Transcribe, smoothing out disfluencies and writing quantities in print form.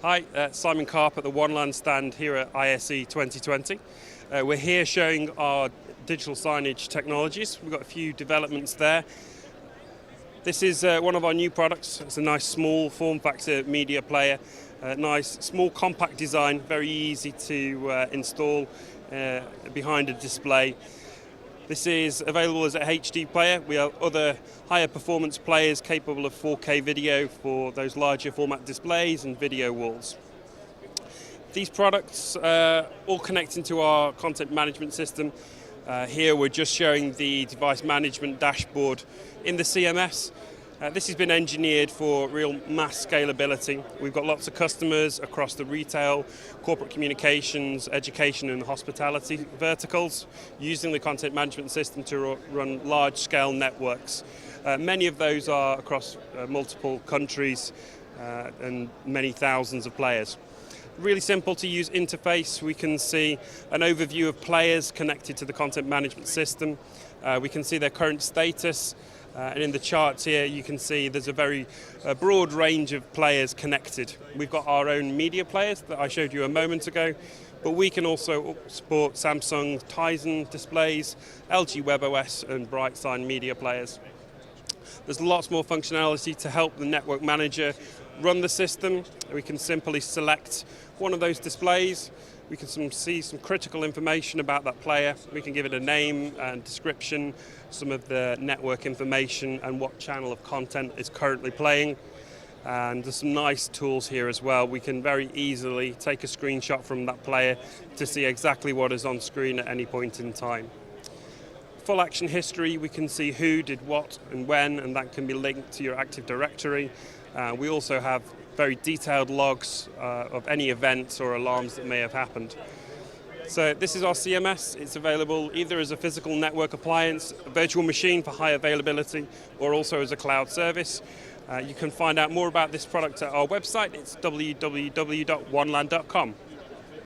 Hi, Simon Karp at the Onelan stand here at ISE 2020. We're here showing our digital signage technologies. We've got a few developments there. This is one of our new products. It's a nice small form factor media player. Nice small compact design, very easy to install behind a display. This is available as a HD player. We have other higher performance players capable of 4K video for those larger format displays and video walls. These products all connect into our content management system. Here we're just showing the device management dashboard in the CMS. This has been engineered for real mass scalability. We've got lots of customers across the retail, corporate communications, education and hospitality verticals using the content management system to run large-scale networks. Many of those are across multiple countries and many thousands of players. Really simple to use interface. We can see an overview of players connected to the content management system. We can see their current status. And in the charts here, you can see there's a very broad range of players connected. We've got our own media players that I showed you a moment ago, but we can also support Samsung Tizen displays, LG WebOS, and BrightSign media players. There's lots more functionality to help the network manager run the system. We can simply select one of those displays. We can see some critical information about that player. We can give it a name and description, some of the network information and what channel of content is currently playing. And there's some nice tools here as well. We can very easily take a screenshot from that player to see exactly what is on screen at any point in time. Full action history, we can see who did what and when, and that can be linked to your Active Directory. We also have very detailed logs of any events or alarms that may have happened. So this is our CMS. It's available either as a physical network appliance, a virtual machine for high availability, or also as a cloud service. You can find out more about this product at our website. It's www.onelan.com.